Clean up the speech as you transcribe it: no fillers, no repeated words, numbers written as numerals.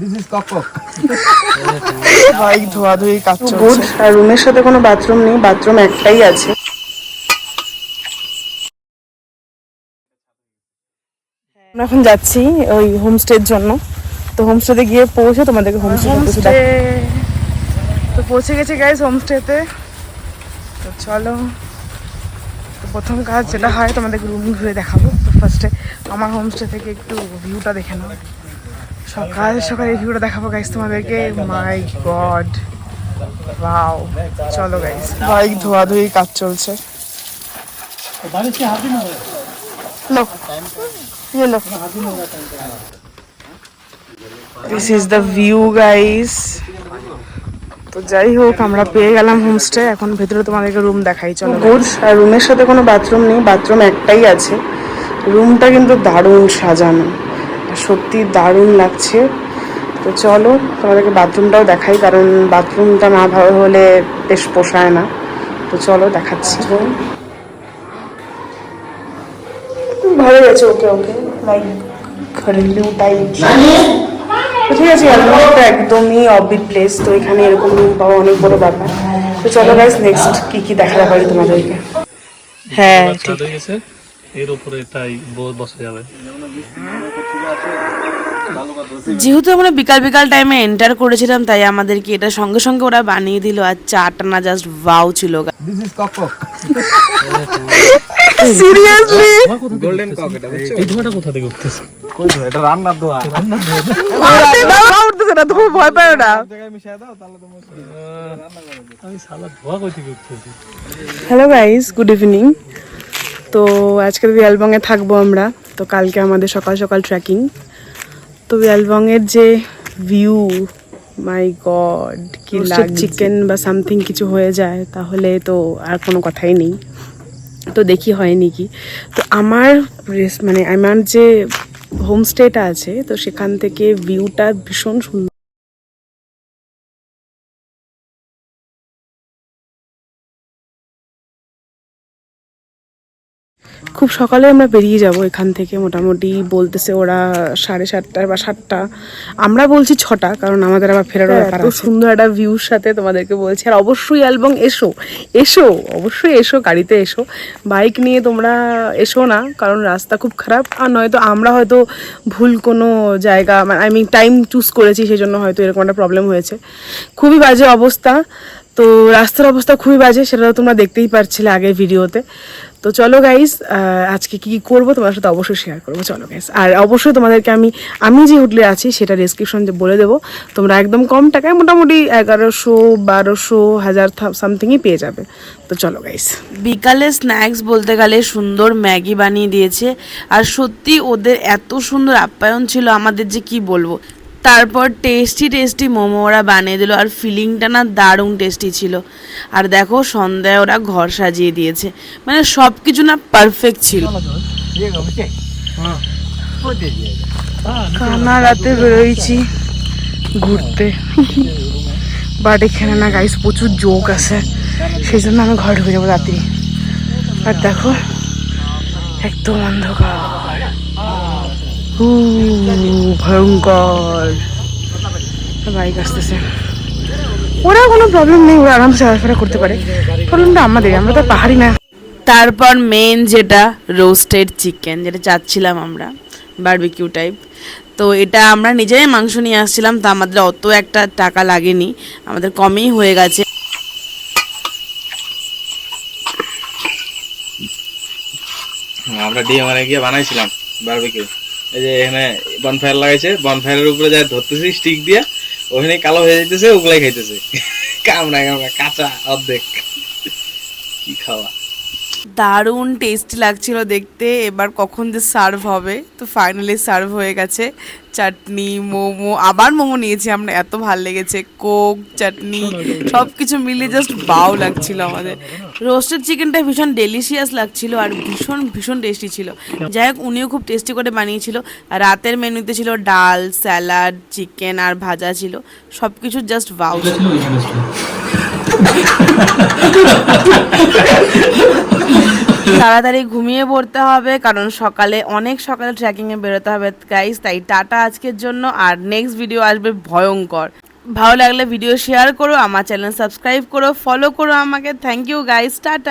This is cock. Bike ধোয়াধুয়ি কাজ চলছে। আর রুমের সাথে কোনো বাথরুম নেই, বাথরুম একটাই আছে। আমরা এখন যাচ্ছি ওই হোমস্টের জন্য। তো হোমস্টেতে গিয়ে পৌঁছে তোমাদেরকে হোমস্টে তো পৌঁছে গেছি গাইস হোমস্টেতে। তো চলো, তো প্রথম কাজ যেটা হয় তোমাদেরকে রুম ঘুরে দেখাবো। তো ফার্স্টে আমার হোমস্টে থেকে একটু ভিউটা দেখে নাও। সকাল সকাল এই ভিউটা দেখাবো গাইস তোমাদেরকে। মাই গড, ওয়াও। চলো গাইস, বাইক ধোয়াধুয়ি কাজ চলছে। লো, ये लो। This is the view guys. তো যাই হোক, আমরা পেয়ে গেলাম হোমস্টে। এখন ভেতরে তোমাদেরকে রুম দেখাই, চলো। গুড। আর রুমের সাথে কোনো বাথরুম নেই, বাথরুম একটাই আছে। রুমটা কিন্তু দারুণ সাজানো, সত্যি দারুণ লাগছে। তো চলো তোমাদেরকে বাথরুমটাও দেখাই, কারণ বাথরুমটা না ভালো হলে বেশ পোষায় না। তো চলো দেখাচ্ছি। ভালো আছে, ওকে ওকে, লাইক ঘরেলু টাইপ। তো ঠিক আছে, অ্যালবামটা একদমই অফবিট প্লেস, তো এখানে এরকম রুম পাওয়া অনেক বড় ব্যাপার। তো চলো গাইস, নেক্সট কি কি দেখাতে পারি তোমাদেরকে। হ্যাঁ ঠিক আছে, এর উপরে তাই বসা যাবে। যেহেতু আমরা বিকাল বিকাল টাইমে এন্টার করেছিলাম, তাই আমাদেরকে এটা সঙ্গে সঙ্গে ওরা বানিয়ে দিল। আর চাটা না জাস্ট ওয়াও ছিল। This is cock. Seriously golden cock এটা, বুঝছো? এই ধোঁয়াটা কোথা থেকে উঠতেছে? কই ধোয়া? এটা রান্নার ধোয়া। উঠতেছে না, তুমি ভয় পাও না। জায়গায় মিশায় দাও তাহলে তোমার রান্না করে। আমি শালা ধোঁয়া কই থেকে উঠতেছে? Hello guys, good evening. তো আজকে বিয়ালবংয়ে থাকবো আমরা। তো কালকে আমাদের সকাল সকাল ট্রেকিং। তো বিয়ালবংয়ের যে ভিউ, মাই গড, কি লাগছে। চিকেন বা সামথিং কিছু হয়ে যায় তাহলে তো আর কোনো কথাই নেই। তো দেখি হয়নি কি। তো আমার মানে আমার যে হোমস্টেটা আছে, তো সেখান থেকে ভিউটা ভীষণ সুন্দর। খুব সকালে আমরা বেরিয়ে যাব এখান থেকে। মোটামুটি বলতেছে ওরা 7:30 বা 7টা, আমরা বলছি 6টা, কারণ আমাদের আবার ফেরারও ব্যাপার আছে। সুন্দর একটা ভিউর সাথে তোমাদেরকে বলছি। আর অবশ্যই অ্যালবং এসো, এসো, অবশ্যই এসো, গাড়িতে এসো। বাইক নিয়ে তোমরা এসো না, কারণ রাস্তা খুব খারাপ। আর নয়তো আমরা হয়তো ভুল কোনো জায়গা, আই মিন টাইম চুজ করেছি, সেই জন্য হয়তো এরকম একটা প্রবলেম হয়েছে। খুবই বাজে অবস্থা। তো রাস্তার অবস্থা খুবই বাজে, সেটা তোমরা দেখতেই পারছিলে আগের ভিডিওতে। তো চলো গাইস, আজকে কি করবো তোমার সাথে অবশ্যই শেয়ার করবো। চলো গাইস, আর অবশ্যই তোমাদেরকে আমি যে হোটেলে আছি সেটা ডেসক্রিপশন বলে দেবো। তোমরা একদম কম টাকায় মোটামুটি 1100, 1200, 1000 সামথিংই পেয়ে যাবে। তো চলো গাইস। বিকালে স্ন্যাক্স বলতে গেলে সুন্দর ম্যাগি বানিয়ে দিয়েছে। আর সত্যি ওদের এত সুন্দর আপ্যায়ন ছিল আমাদের, যে কি বলবো। তারপর টেস্টি টেস্টি মোমো ওরা বানিয়ে দিল। আর ফিলিংটা না দারুণ টেস্টি ছিল। আর দেখো সন্ধ্যায় ওরা ঘর সাজিয়ে দিয়েছে, মানে সব কিছু না পারফেক্ট ছিল। কানা রাতে বেরোইছি ঘুরতে, বাট এখানে না গাইস প্রচুর জোক আছে, সেই জন্য আমি ঘরে ঢুকে যাবো রাত্রি। আর দেখো একদম অন্ধকার, ভয়ঙ্কর। বাইক আসতেছে, ওরা কোনো প্রবলেম নেই, ওরা আরামসে চলাফেরা করতে পারে। প্রবলেমটা আমাদের, আমরা তো পাহাড়ি না। তারপর মেন যেটা রোস্টেড চিকেন, যেটা চাচ্ছিলাম আমরা, বারবিকিউ টাইপ। তো এটা আমরা নিজেরাই মাংস নিয়ে আসছিলাম, তো আমাদের অত একটা টাকা লাগেনি, আমাদের কমেই হয়ে গেছে। আমরা ডিএমআরে গিয়ে বানাইছিলাম বারবিকিউ। এই যে এখানে বনফায়ার লাগাইছে, বনফায়ারের উপরে যা ধরতেছি স্টিক দিয়ে, ওখানে কালো হয়ে যাইতেছে, ওগুলাই খাইতেছে। কামড়া কামড়া কাঁচা অর্ধেক। কি খাওয়া, দারুণ টেস্টি লাগছিল দেখতে। এবার কখন যে সার্ভ হবে, তো ফাইনালি সার্ভ হয়ে গেছে। চাটনি, মোমো, আবার মোমো নিয়েছি আমরা, এত ভালো লেগেছে। কোক, চাটনি, সব কিছু মিলে জাস্ট বাও লাগছিল আমাদের। রোস্টেড চিকেনটা ভীষণ ডেলিশিয়াস লাগছিল আর ভীষণ ভীষণ টেস্টি ছিল। যাই হোক, উনিও খুব টেস্টি করে বানিয়েছিল। আর রাতের মেনুতে ছিল ডাল, স্যালাড, চিকেন আর ভাজা ছিল। সব কিছু জাস্ট বাও ছিল। তাড়াতাড়ি ঘুমিয়ে পড়তে হবে, কারণ অনেক সকালে ট্রেকিংয়ে বেরোতে হবে গাইস। তাই টাটা আজকের জন্য, আর নেক্সট ভিডিও আসবে ভয়ঙ্কর। ভালো লাগলে ভিডিও শেয়ার করো, আমার চ্যানেল সাবস্ক্রাইব করো, ফলো করো আমাকে। Thank you guys, tata.